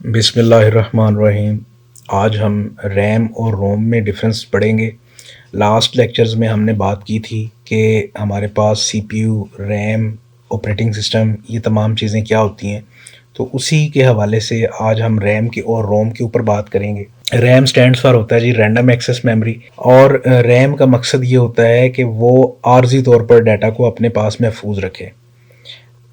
بسم اللہ الرحمن الرحیم۔ آج ہم ریم اور روم میں ڈفرینس پڑھیں گے۔ لاسٹ لیکچرز میں ہم نے بات کی تھی کہ ہمارے پاس C P U, RAM, operating system, یہ تمام چیزیں کیا ہوتی ہیں، تو اسی کے حوالے سے آج ہم ریم کے اور روم کے اوپر بات کریں گے۔ ریم سٹینڈز فار ہوتا ہے جی رینڈم ایکسیس میموری، اور ریم کا مقصد یہ ہوتا ہے کہ وہ عارضی طور پر ڈیٹا کو اپنے پاس محفوظ رکھے۔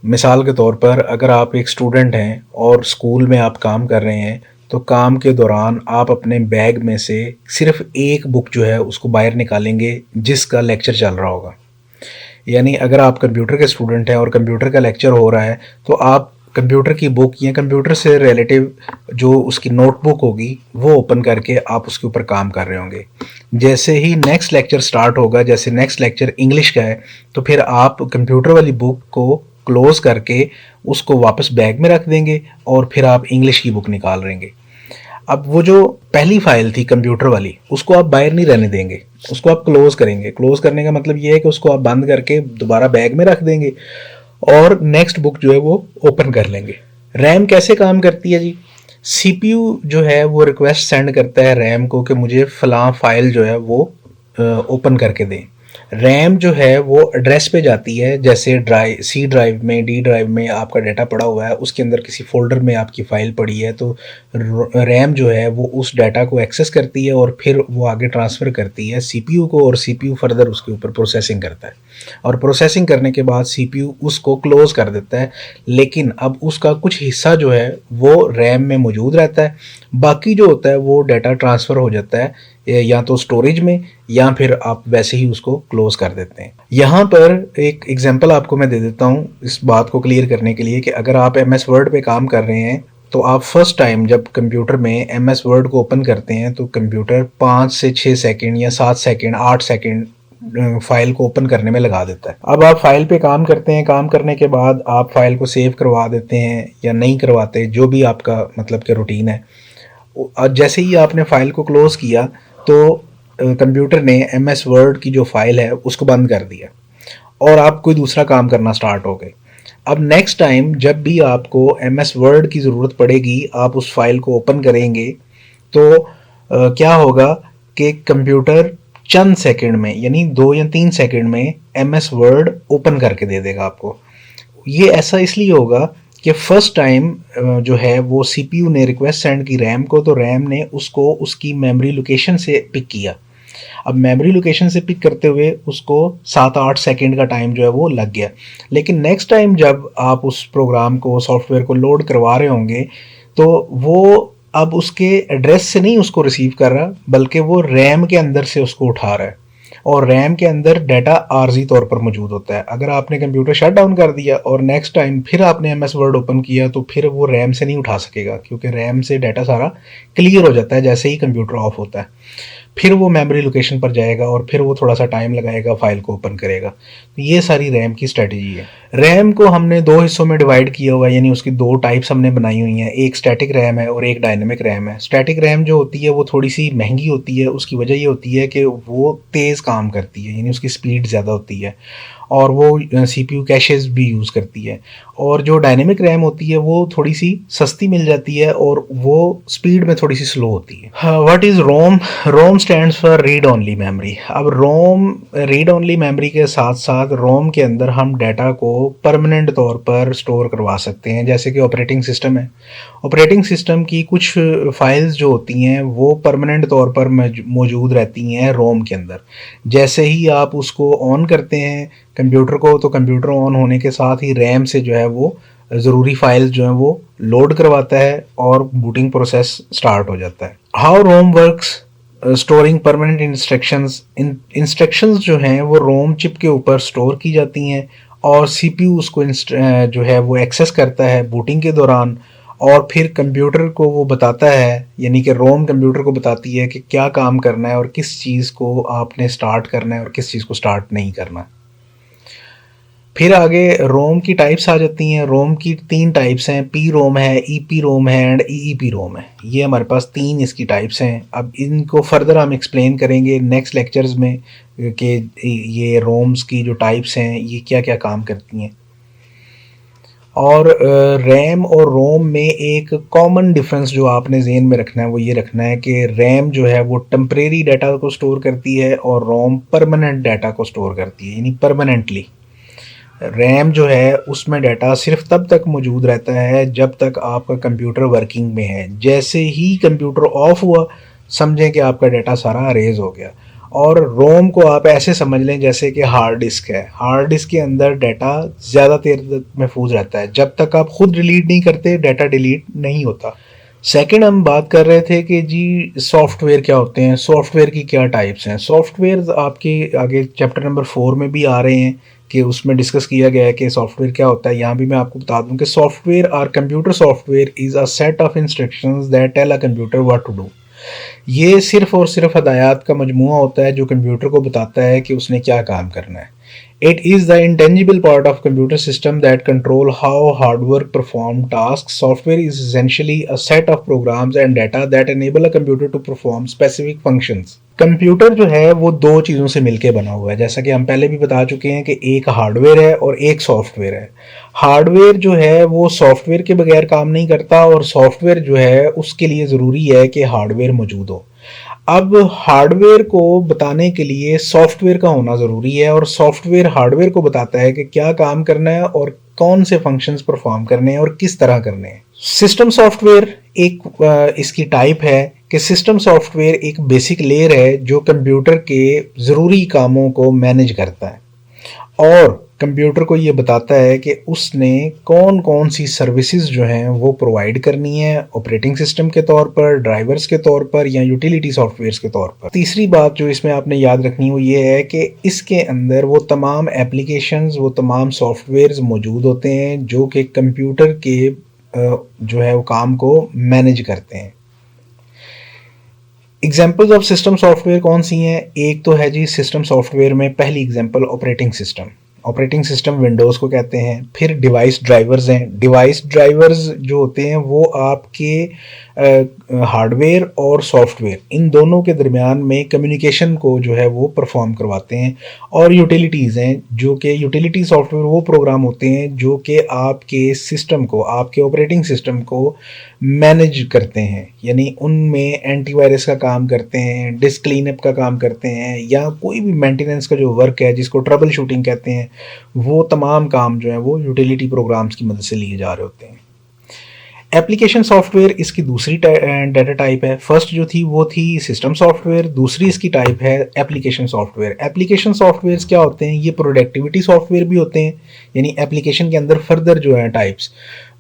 مثال کے طور پر اگر آپ ایک اسٹوڈنٹ ہیں اور اسکول میں آپ کام کر رہے ہیں، تو کام کے دوران آپ اپنے بیگ میں سے صرف ایک بک جو ہے اس کو باہر نکالیں گے جس کا لیکچر چل رہا ہوگا۔ یعنی اگر آپ کمپیوٹر کے اسٹوڈنٹ ہیں اور کمپیوٹر کا لیکچر ہو رہا ہے، تو آپ کمپیوٹر کی بک یا کمپیوٹر سے ریلیٹیو جو اس کی نوٹ بک ہوگی وہ اوپن کر کے آپ اس کے اوپر کام کر رہے ہوں گے۔ جیسے ہی نیکسٹ لیکچر سٹارٹ ہوگا، جیسے نیکسٹ لیکچر انگلش کا ہے، تو پھر آپ کمپیوٹر والی بک کو کلوز کر کے اس کو واپس بیگ میں رکھ دیں گے اور پھر آپ انگلش کی بک نکال رہیں گے۔ اب وہ جو پہلی فائل تھی کمپیوٹر والی، اس کو آپ باہر نہیں رہنے دیں گے، اس کو آپ کلوز کریں گے۔ کلوز کرنے کا مطلب یہ ہے کہ اس کو آپ بند کر کے دوبارہ بیگ میں رکھ دیں گے اور نیکسٹ بک جو ہے وہ اوپن کر لیں گے۔ ریم کیسے کام کرتی ہے جی؟ سی پی یو جو ہے وہ ریکویسٹ سینڈ کرتا ہے ریم کو کہ مجھے فلاں فائل جو ہے وہ اوپن کر کے دیں۔ ریم جو ہے وہ ایڈریس پہ جاتی ہے، جیسے سی ڈرائیو میں، ڈی ڈرائیو میں آپ کا ڈیٹا پڑا ہوا ہے، اس کے اندر کسی فولڈر میں آپ کی فائل پڑی ہے، تو ریم جو ہے وہ اس ڈیٹا کو ایکسیس کرتی ہے اور پھر وہ آگے ٹرانسفر کرتی ہے سی پی یو کو، اور سی پی یو فردر اس کے اوپر پروسیسنگ کرتا ہے، اور پروسیسنگ کرنے کے بعد سی پی یو اس کو کلوز کر دیتا ہے۔ لیکن اب اس کا کچھ حصہ جو ہے وہ ریم میں موجود رہتا ہے، باقی جو ہوتا ہے وہ ڈیٹا ٹرانسفر ہو جاتا ہے یا تو اسٹوریج میں، یا پھر آپ ویسے ہی اس کو کلوز کر دیتے ہیں۔ یہاں پر ایک ایگزامپل آپ کو میں دے دیتا ہوں اس بات کو کلیئر کرنے کے لیے، کہ اگر آپ ایم ایس ورڈ پہ کام کر رہے ہیں، تو آپ فرسٹ ٹائم جب کمپیوٹر میں ایم ایس ورڈ کو اوپن کرتے ہیں تو کمپیوٹر 5 سے 6 سیکنڈ یا 7 سیکنڈ 8 سیکنڈ فائل کو اوپن کرنے میں لگا دیتا ہے۔ اب آپ فائل پہ کام کرتے ہیں، کام کرنے کے بعد آپ فائل کو سیو کروا دیتے ہیں یا نہیں کرواتے، جو بھی آپ کا مطلب کہ روٹین ہے۔ جیسے ہی آپ نے فائل کو کلوز کیا تو کمپیوٹر نے ایم ایس ورڈ کی جو فائل ہے اس کو بند کر دیا اور آپ کوئی دوسرا کام کرنا سٹارٹ ہو گئے۔ اب نیکسٹ ٹائم جب بھی آپ کو ایم ایس ورڈ کی ضرورت پڑے گی، آپ اس فائل کو اوپن کریں گے تو کیا ہوگا کہ کمپیوٹر چند سیکنڈ میں، یعنی 2 یا 3 سیکنڈ میں ایم ایس ورڈ اوپن کر کے دے دے گا آپ کو۔ یہ ایسا اس لیے ہوگا کہ فرسٹ ٹائم جو ہے وہ سی پی یو نے ریکویسٹ سینڈ کی ریم کو، تو ریم نے اس کو اس کی میموری لوکیشن سے پک کیا۔ اب میموری لوکیشن سے پک کرتے ہوئے اس کو 7-8 سیکنڈ کا ٹائم جو ہے وہ لگ گیا۔ لیکن نیکسٹ ٹائم جب آپ اس پروگرام کو، سافٹ ویئر کو لوڈ کروا رہے ہوں گے، تو وہ اب اس کے ایڈریس سے نہیں اس کو ریسیو کر رہا، بلکہ وہ ریم کے اندر سے اس کو اٹھا رہا ہے، اور ریم کے اندر ڈیٹا عارضی طور پر موجود ہوتا ہے۔ اگر آپ نے کمپیوٹر شٹ ڈاؤن کر دیا اور نیکسٹ ٹائم پھر آپ نے ایم ایس ورڈ اوپن کیا، تو پھر وہ ریم سے نہیں اٹھا سکے گا، کیونکہ ریم سے ڈیٹا سارا کلیئر ہو جاتا ہے جیسے ہی کمپیوٹر آف ہوتا ہے۔ پھر وہ میموری لوکیشن پر جائے گا اور پھر وہ تھوڑا سا ٹائم لگائے گا، فائل کو اوپن کرے گا۔ تو یہ ساری ریم کی اسٹریٹجی ہے۔ ریم کو ہم نے 2 حصوں میں ڈیوائڈ کیا ہوا ہے، یعنی اس کی 2 ٹائپس ہم نے بنائی ہوئی ہیں، ایک اسٹیٹک ریم ہے اور ایک ڈائنامک ریم ہے۔ اسٹیٹک ریم جو ہوتی ہے وہ تھوڑی سی مہنگی ہوتی ہے، اس کی وجہ یہ ہوتی ہے کہ وہ تیز کام کرتی ہے، یعنی اس کی سپیڈ زیادہ ہوتی ہے، اور وہ سی پی یو کیشز بھی یوز کرتی ہے۔ اور جو ڈائنامک ریم ہوتی ہے وہ تھوڑی سی سستی مل جاتی ہے اور وہ سپیڈ میں تھوڑی سی سلو ہوتی ہے۔ What is room? Room stands for read only memory. اب روم ریڈ اونلی میموری کے ساتھ ساتھ روم کے اندر ہم ڈیٹا کو پرماننٹ طور پر سٹور کروا سکتے ہیں، جیسے کہ آپریٹنگ سسٹم ہے۔ آپریٹنگ سسٹم کی کچھ فائلز جو ہوتی ہیں وہ پرماننٹ طور پر موجود رہتی ہیں روم کے اندر۔ جیسے ہی آپ اس کو آن کرتے ہیں کمپیوٹر کو، تو کمپیوٹر آن ہونے کے ساتھ ہی ریم سے جو ہے وہ ضروری فائلز جو ہیں وہ لوڈ کرواتا ہے اور بوٹنگ پروسیس سٹارٹ ہو جاتا ہے۔ How room works? Storing permanent instructions جو ہیں وہ روم چپ کے اوپر سٹور کی جاتی ہیں، اور سی پی یو اس کو جو ہے وہ ایکسیس کرتا ہے بوٹنگ کے دوران، اور پھر کمپیوٹر کو وہ بتاتا ہے، یعنی کہ روم کمپیوٹر کو بتاتی ہے کہ کیا کام کرنا ہے اور کس چیز کو آپ نے سٹارٹ کرنا ہے اور کس چیز کو سٹارٹ نہیں کرنا۔ پھر آگے روم کی ٹائپس آ جاتی ہیں۔ روم کی 3 ٹائپس ہیں، پی روم ہے، ای پی روم ہے اینڈ ای ای پی روم ہے۔ یہ ہمارے پاس 3 اس کی ٹائپس ہیں۔ اب ان کو فردر ہم ایکسپلین کریں گے نیکسٹ لیکچرز میں کہ یہ رومز کی جو ٹائپس ہیں یہ کیا کیا کام کرتی ہیں۔ اور ریم اور روم میں ایک کامن ڈفرنس جو آپ نے ذہن میں رکھنا ہے وہ یہ رکھنا ہے کہ ریم جو ہے وہ ٹمپریری ڈیٹا کو سٹور کرتی ہے اور روم پرماننٹ ڈیٹا کو سٹور کرتی ہے، یعنی پرماننٹلی۔ ریم جو ہے اس میں ڈیٹا صرف تب تک موجود رہتا ہے جب تک آپ کا کمپیوٹر ورکنگ میں ہے، جیسے ہی کمپیوٹر آف ہوا سمجھیں کہ آپ کا ڈیٹا سارا اریز ہو گیا۔ اور روم کو آپ ایسے سمجھ لیں جیسے کہ ہارڈ ڈسک ہے، ہارڈ ڈسک کے اندر ڈیٹا زیادہ دیر تک محفوظ رہتا ہے، جب تک آپ خود ڈیلیٹ نہیں کرتے ڈیٹا ڈیلیٹ نہیں ہوتا۔ سیکنڈ، ہم بات کر رہے تھے کہ جی سافٹ ویئر کیا ہوتے ہیں، سافٹ ویئر کی کیا ٹائپس ہیں۔ سافٹ ویئر آپ کے آگے چیپٹر نمبر 4 میں بھی آ رہے ہیں کہ اس میں ڈسکس کیا گیا ہے کہ سافٹ ویئر کیا ہوتا ہے۔ یہاں بھی میں آپ کو بتا دوں کہ سافٹ ویئر اور computer software is a set of instructions that tell a computer what to do. یہ صرف اور صرف ہدایات کا مجموعہ ہوتا ہے جو کمپیوٹر کو بتاتا ہے کہ اس نے کیا کام کرنا ہے۔ It is the intangible part of computer system that control how hardware perform tasks. Software is essentially a set of programs and data that enable a computer to perform specific functions. Computer جو ہے وہ دو چیزوں سے مل کے بنا ہوا ہے، جیسا کہ ہم پہلے بھی بتا چکے ہیں کہ ایک ہارڈ ویئر ہے اور ایک سافٹ ویئر ہے۔ ہارڈ ویئر جو ہے وہ سافٹ ویئر کے بغیر کام نہیں کرتا، اور سافٹ ویئر جو ہے اس کے لیے ضروری ہے کہ ہارڈ ویئر موجود ہو۔ اب ہارڈ ویئر کو بتانے کے لیے سافٹ ویئر کا ہونا ضروری ہے، اور سافٹ ویئر ہارڈ ویئر کو بتاتا ہے کہ کیا کام کرنا ہے اور کون سے فنکشنز پرفارم کرنے ہیں اور کس طرح کرنے ہیں۔ سسٹم سافٹ ویئر ایک اس کی ٹائپ ہے کہ سسٹم سافٹ ویئر ایک بیسک لیئر ہے جو کمپیوٹر کے ضروری کاموں کو مینیج کرتا ہے اور کمپیوٹر کو یہ بتاتا ہے کہ اس نے کون کون سی سروسز جو ہیں وہ پرووائڈ کرنی ہے، آپریٹنگ سسٹم کے طور پر، ڈرائیورز کے طور پر، یا یوٹیلیٹی سافٹ ویئرز کے طور پر۔ تیسری بات جو اس میں آپ نے یاد رکھنی وہ یہ ہے کہ اس کے اندر وہ تمام ایپلیکیشنز، وہ تمام سافٹ ویئرز موجود ہوتے ہیں جو کہ کمپیوٹر کے جو ہے وہ کام کو مینیج کرتے ہیں۔ Examples of system soft where کون سی ہیں؟ ایک تو ہے جی سسٹم سافٹ ویئر میں پہلی example operating system. Operating system Windows کو کہتے ہیں۔ پھر ڈیوائس ڈرائیورز ہیں۔ ڈیوائس ڈرائیورز جو ہوتے ہیں وہ آپ کے ہارڈ ویئر اور سافٹ ویئر ان دونوں کے درمیان میں کمیونیکیشن کو جو ہے وہ پرفارم کرواتے ہیں۔ اور یوٹیلیٹیز ہیں جو کہ یوٹیلیٹی سافٹ ویئر وہ پروگرام ہوتے ہیں جو کہ آپ کے سسٹم کو، آپ کے آپریٹنگ سسٹم کو مینیج کرتے ہیں، یعنی ان میں اینٹی وائرس کا کام کرتے ہیں، ڈسک کلین اپ کا کام کرتے ہیں، یا کوئی بھی مینٹیننس کا جو ورک ہے جس کو ٹربل شوٹنگ کہتے ہیں، وہ تمام کام جو ہیں وہ یوٹیلیٹی پروگرامز کی مدد سے لیے جا رہے ہوتے ہیں۔ ایپلیکیشن سافٹ ویئر اس کی دوسری ڈیٹا ٹائپ ہے۔ فرسٹ جو تھی وہ تھی سسٹم سافٹ ویئر، دوسری اس کی ٹائپ ہے application software. Application softwares کیا ہوتے ہیں؟ یہ پروڈکٹیوٹی سافٹ ویئر بھی ہوتے ہیں، یعنی ایپلیکیشن کے اندر فردر جو ہیں ٹائپس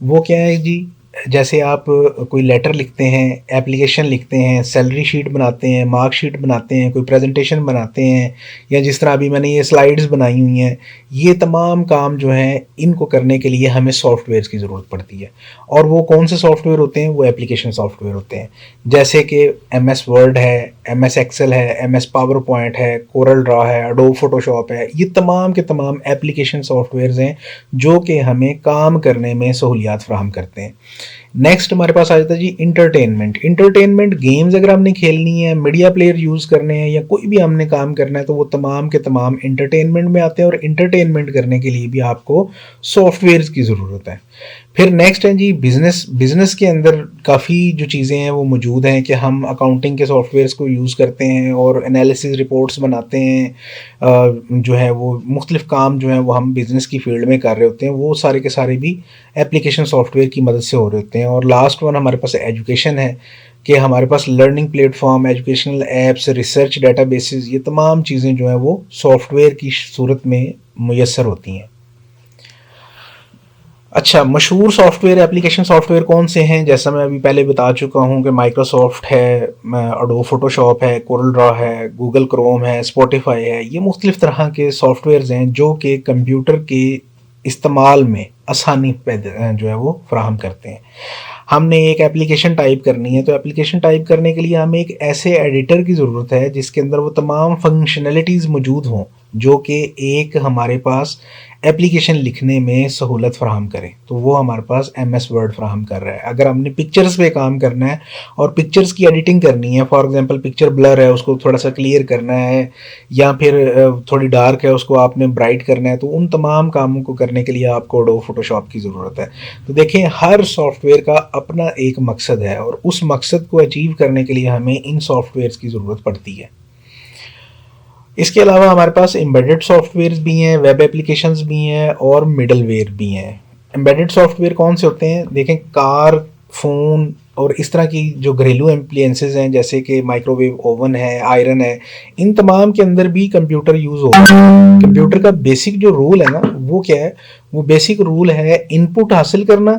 وہ کیا ہے جی، جیسے آپ کوئی لیٹر لکھتے ہیں، ایپلیکیشن لکھتے ہیں، سیلری شیٹ بناتے ہیں، مارک شیٹ بناتے ہیں، کوئی پریزنٹیشن بناتے ہیں، یا جس طرح ابھی میں نے یہ سلائیڈز بنائی ہوئی ہیں، یہ تمام کام جو ہیں ان کو کرنے کے لیے ہمیں سافٹ ویئرز کی ضرورت پڑتی ہے۔ اور وہ کون سے سافٹ ویئر ہوتے ہیں؟ وہ ایپلیکیشن سافٹ ویئر ہوتے ہیں، جیسے کہ ایم ایس ورڈ ہے، ایم ایس ایکسل ہے، ایم ایس پاور پوائنٹ ہے، کورل ڈرا ہے، اڈوب فوٹو شاپ ہے۔ یہ تمام کے تمام ایپلیکیشن سافٹ ویئرز ہیں جو کہ ہمیں کام کرنے میں سہولیات فراہم کرتے ہیں۔ نیکسٹ ہمارے پاس آ جاتا ہے جی انٹرٹینمنٹ۔ انٹرٹینمنٹ گیمز اگر ہم نے کھیلنی ہے، میڈیا پلیئر یوز کرنے ہیں، یا کوئی بھی ہم نے کام کرنا ہے، تو وہ تمام کے تمام انٹرٹینمنٹ میں آتے ہیں، اور انٹرٹینمنٹ کرنے کے لیے بھی آپ کو سافٹ ویئرز کی ضرورت ہے۔ پھر نیکسٹ ہے جی بزنس۔ بزنس کے اندر کافی جو چیزیں ہیں وہ موجود ہیں کہ ہم اکاؤنٹنگ کے سافٹ ویئرس کو یوز کرتے ہیں اور انالیسز رپورٹس بناتے ہیں، جو ہے وہ مختلف کام جو ہیں وہ ہم بزنس کی فیلڈ میں کر رہے ہوتے ہیں، وہ سارے کے سارے بھی ایپلیکیشن سافٹ ویئر کی مدد سے ہو رہے ہوتے ہیں۔ اور لاسٹ ون ہمارے پاس ایجوکیشن ہے کہ ہمارے پاس learning platform, educational apps, research databases, یہ تمام چیزیں جو ہیں وہ سافٹ ویئر کی صورت میں میسر ہوتی ہیں۔ اچھا، مشہور soft where application soft where کون سے ہیں؟ جیسا میں ابھی پہلے بتا چکا ہوں کہ مائکروسافٹ ہے، اڈوب فوٹو شاپ ہے، کورل ڈرا ہے، گوگل کروم ہے، اسپوٹیفائی ہے۔ یہ مختلف طرح کے سافٹ ویئرز ہیں جو کہ کمپیوٹر کے استعمال میں آسانی جو ہے وہ فراہم کرتے ہیں۔ ہم نے ایک ایپلیکیشن ٹائپ کرنی ہے، تو ایپلیکیشن ٹائپ کرنے کے لیے ہمیں ایک ایسے ایڈیٹر کی ضرورت ہے جس کے اندر وہ تمام فنکشنلٹیز موجود ہوں جو کہ ایک ہمارے پاس اپلیکیشن لکھنے میں سہولت فراہم کرے. تو وہ ہمارے پاس ایم ایس ورڈ فراہم کر رہا ہے. اگر ہم نے پکچرز پہ کام کرنا ہے اور پکچرز کی ایڈیٹنگ کرنی ہے، فار ایگزامپل پکچر بلر ہے اس کو تھوڑا سا کلیئر کرنا ہے، یا پھر تھوڑی ڈارک ہے اس کو آپ نے برائٹ کرنا ہے، تو ان تمام کاموں کو کرنے کے لیے آپ کو اڈوب فوٹوشاپ کی ضرورت ہے. تو دیکھیں ہر سافٹ ویئر کا اپنا ایک مقصد ہے، اور اس مقصد کو اچیو کرنے کے لیے ہمیں ان سافٹ ویئرس کی ضرورت پڑتی ہے. اس کے علاوہ ہمارے پاس امبیڈڈ سافٹ ویئرز بھی ہیں، ویب اپلیکیشنز بھی ہیں، اور مڈل ویئر بھی ہیں. امبیڈڈ سافٹ ویئر کون سے ہوتے ہیں؟ دیکھیں کار، فون اور اس طرح کی جو گھریلو اپلائنسز ہیں جیسے کہ مائکرو ویو اوون ہے، آئرن ہے، ان تمام کے اندر بھی کمپیوٹر یوز ہوتا ہے. کمپیوٹر کا بیسک جو رول ہے نا وہ کیا ہے؟ وہ بیسک رول ہے ان پٹ حاصل کرنا،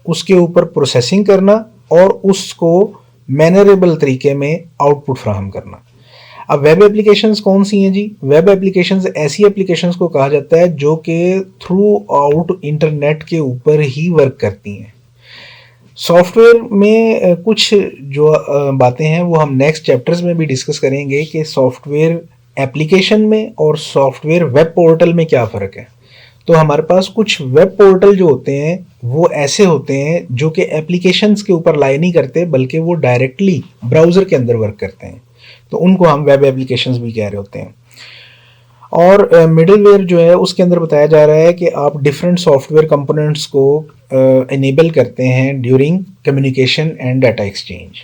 اس کے اوپر پروسیسنگ کرنا، اور اس کو مینریبل طریقے میں آؤٹ پٹ فراہم کرنا. اب ویب اپلیکیشنز کون سی ہیں جی؟ ویب اپلیکیشنز ایسی اپلیکیشنز کو کہا جاتا ہے جو کہ تھرو آؤٹ انٹرنیٹ کے اوپر ہی ورک کرتی ہیں. سافٹ ویئر میں کچھ جو باتیں ہیں وہ ہم نیکسٹ چیپٹرز میں بھی ڈسکس کریں گے کہ سافٹ ویئر اپلیکیشن میں اور سافٹ ویئر ویب پورٹل میں کیا فرق ہے. تو ہمارے پاس کچھ ویب پورٹل جو ہوتے ہیں وہ ایسے ہوتے ہیں جو کہ اپلیکیشنز کے اوپر لائی نہیں کرتے بلکہ وہ ڈائریکٹلی براؤزر کے اندر ورک کرتے ہیں، تو ان کو ہم ویب اپلیکیشنز بھی کہہ رہے ہوتے ہیں. اور مڈل ویئر جو ہے اس کے اندر بتایا جا رہا ہے کہ آپ ڈفرینٹ سافٹ ویئر کمپوننٹس کو انیبل کرتے ہیں during communication and data exchange.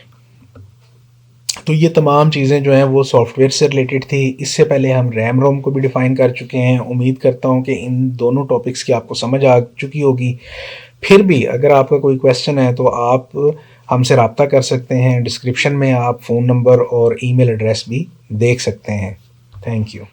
تو یہ تمام چیزیں جو ہیں وہ سافٹ ویئر سے ریلیٹڈ تھی. اس سے پہلے ہم ریم روم کو بھی ڈیفائن کر چکے ہیں. امید کرتا ہوں کہ ان دونوں ٹاپکس کی آپ کو سمجھ آ چکی ہوگی. پھر بھی اگر آپ کا کوئی کویسچن ہے تو آپ ہم سے رابطہ کر سکتے ہیں. ڈسکرپشن میں آپ فون نمبر اور ای میل ایڈریس بھی دیکھ سکتے ہیں. Thank you.